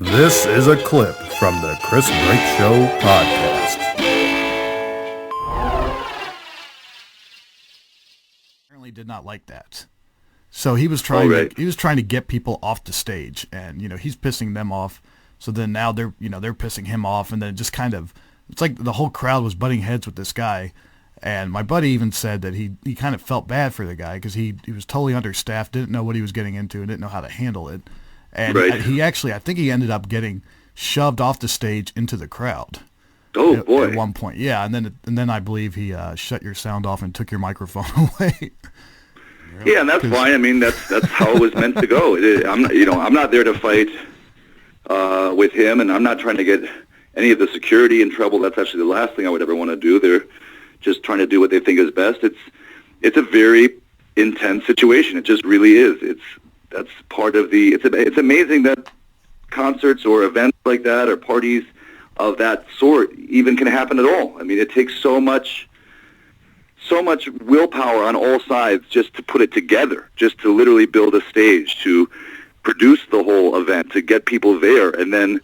This is a clip from the Chris Brake Show podcast. Apparently did not like that. So he was trying to get people off the stage, and he's pissing them off. So then now they're pissing him off, and then it just kind of, it's like the whole crowd was butting heads with this guy. And my buddy even said that he kind of felt bad for the guy because he was totally understaffed, didn't know what he was getting into, and didn't know how to handle it. And I think he ended up getting shoved off the stage into the crowd. Oh, boy. At one point, yeah. And then I believe he shut your sound off and took your microphone away. Yeah, and that's fine. I mean, that's how it was meant to go. I'm not there to fight with him, and I'm not trying to get any of the security in trouble. That's actually the last thing I would ever want to do. They're just trying to do what they think is best. It's a very intense situation. It just really is. That's part of the. It's amazing that concerts or events like that or parties of that sort even can happen at all. I mean, it takes so much willpower on all sides just to put it together, just to literally build a stage, to produce the whole event, to get people there, and then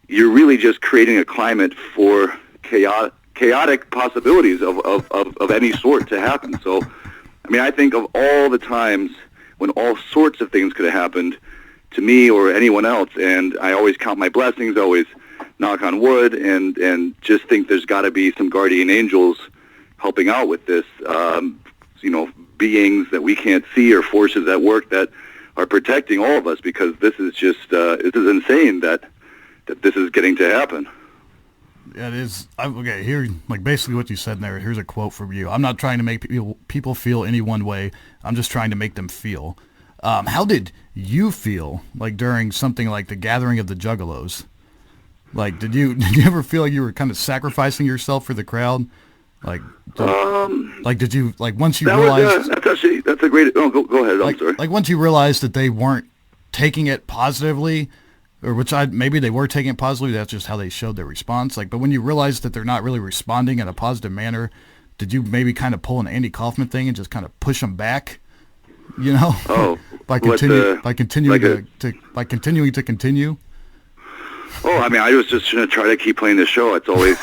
you're really just creating a climate for chaotic possibilities of any sort to happen. So, I mean, I think of all the times when all sorts of things could have happened to me or anyone else, and I always count my blessings, always knock on wood, and just think there's got to be some guardian angels helping out with this, beings that we can't see or forces at work that are protecting all of us, because this is just, this is insane that this is getting to happen. Yeah, it is. Okay, here, like basically what you said there, here's a quote from you. I'm not trying to make people feel any one way. I'm just trying to make them feel. How did you feel, like, during something like the gathering of the Juggalos? Like, did you ever feel like you were kind of sacrificing yourself for the crowd? Like, did you, like, once you realized... that's a great... Oh, go ahead, I'm sorry. Like, once you realized that they weren't taking it positively, or maybe they were taking it positively, that's just how they showed their response. Like, but when you realized that they're not really responding in a positive manner, did you maybe kind of pull an Andy Kaufman thing and just kind of push them back? Oh, by continuing to continue. Oh, I mean, I was just going to try to keep playing the show. It's always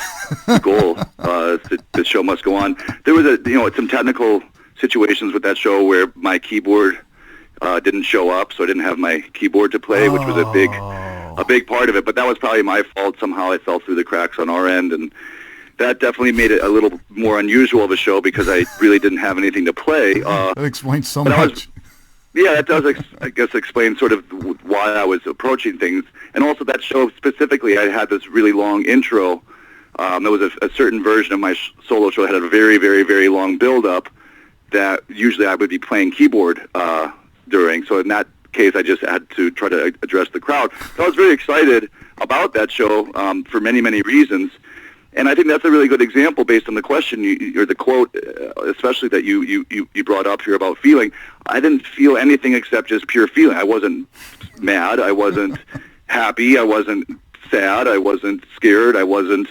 the goal. The show must go on. There was some technical situations with that show where my keyboard didn't show up, so I didn't have my keyboard to play, which was a big part of it. But that was probably my fault. Somehow it fell through the cracks on our end, and that definitely made it a little more unusual of a show because I really didn't have anything to play. That explains so much. That does, I guess, explain sort of why I was approaching things. And also that show specifically, I had this really long intro. There was a certain version of my solo show that had a very, very, very long build-up that usually I would be playing keyboard during. So in that case, I just had to try to address the crowd. So I was very excited about that show for many, many reasons. And I think that's a really good example based on the question or the quote, especially that you brought up here about feeling. I didn't feel anything except just pure feeling. I wasn't mad. I wasn't happy. I wasn't sad. I wasn't scared. I wasn't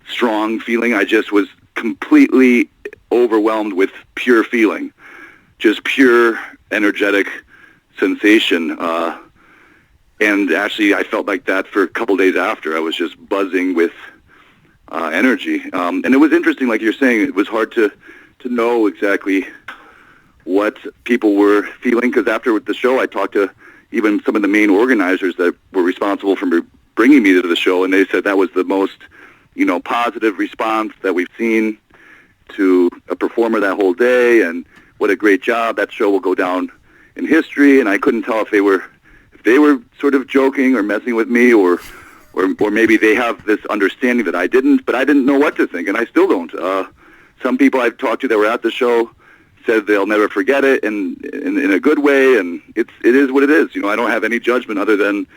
strong feeling. I just was completely overwhelmed with pure feeling, just pure energetic sensation. And actually, I felt like that for a couple days after. I was just buzzing with energy. And it was interesting, like you're saying, it was hard to know exactly what people were feeling, because after the show I talked to even some of the main organizers that were responsible for bringing me to the show, and they said that was the most positive response that we've seen to a performer that whole day, and what a great job. That show will go down in history. And I couldn't tell if they were sort of joking or messing with me, or maybe they have this understanding that I didn't, but I didn't know what to think, and I still don't. Some people I've talked to that were at the show said they'll never forget it, and in a good way, and it is what it is. I don't have any judgment other than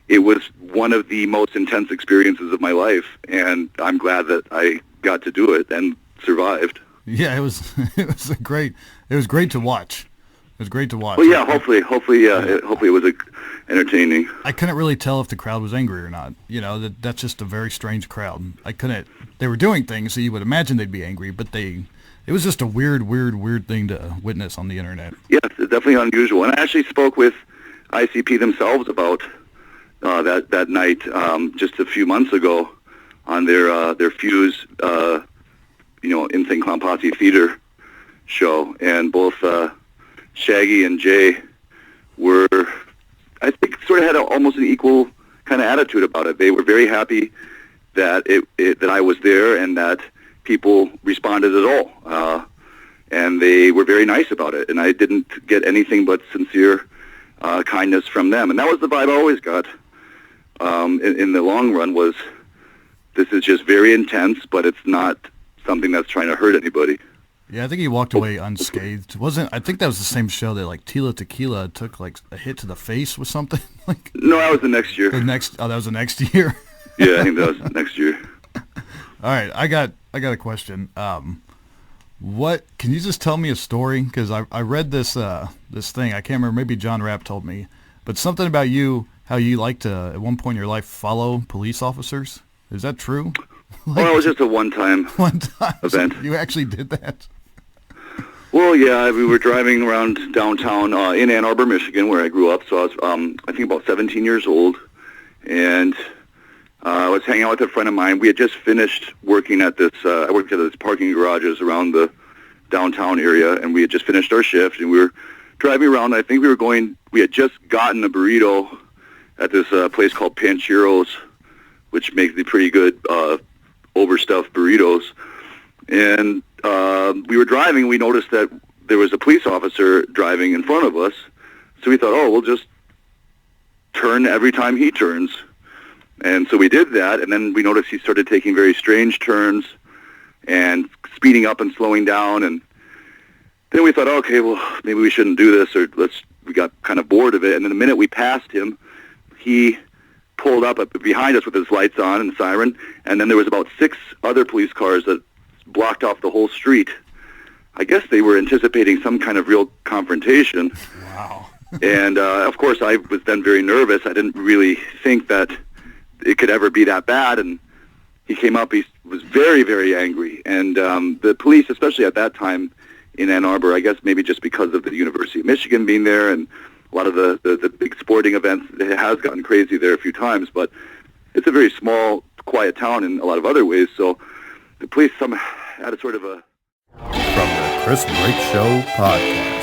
it was one of the most intense experiences of my life, and I'm glad that I got to do it and survived. Yeah, it was great to watch. It was great to watch. Well, yeah, hopefully it was entertaining. I couldn't really tell if the crowd was angry or not. That's just a very strange crowd. They were doing things, so you would imagine they'd be angry, but it was just a weird thing to witness on the internet. Yes, it's definitely unusual. And I actually spoke with ICP themselves about that night just a few months ago on their Fuse, Insane Clown Possee Theater show, and both Shaggy and Jay were, I think, sort of had almost an equal kind of attitude about it. They were very happy that that I was there and that people responded at all, and they were very nice about it. And I didn't get anything but sincere kindness from them, and that was the vibe I always got. In the long run, was this is just very intense, but it's not something that's trying to hurt anybody. Yeah, I think he walked away unscathed. I think that was the same show that like Tila Tequila took like a hit to the face with something. Like no, that was the next year. That was the next year. Yeah, I think that was next year. All right, I got a question. What can you just tell me a story? Because I read this thing. I can't remember. Maybe John Rapp told me, but something about you, how you like to at one point in your life follow police officers. Is that true? Well, it was just a one-time event. So you actually did that? Well, yeah, we were driving around downtown in Ann Arbor, Michigan, where I grew up. So I was, I think, about 17 years old, and I was hanging out with a friend of mine. We had just finished working at this. I worked at this parking garages around the downtown area, and we had just finished our shift, and we were driving around. I think we had just gotten a burrito at this place called Pancheros, which makes the pretty good overstuffed burritos. And we were driving. We noticed that there was a police officer driving in front of us. So we thought, we'll just turn every time he turns. And so we did that. And then we noticed he started taking very strange turns and speeding up and slowing down. And then we thought, okay, well, maybe we shouldn't do this, or we got kind of bored of it. And then the minute we passed him, he pulled up behind us with his lights on and siren, and then there was about 6 other police cars that blocked off the whole street. I guess they were anticipating some kind of real confrontation. Wow. And, of course, I was then very nervous. I didn't really think that it could ever be that bad, and he came up. He was very, very angry. And the police, especially at that time in Ann Arbor, I guess maybe just because of the University of Michigan being there and a lot of the big sporting events, it has gotten crazy there a few times, but it's a very small, quiet town in a lot of other ways, so the police had a sort of a... From the Chris Break Show podcast.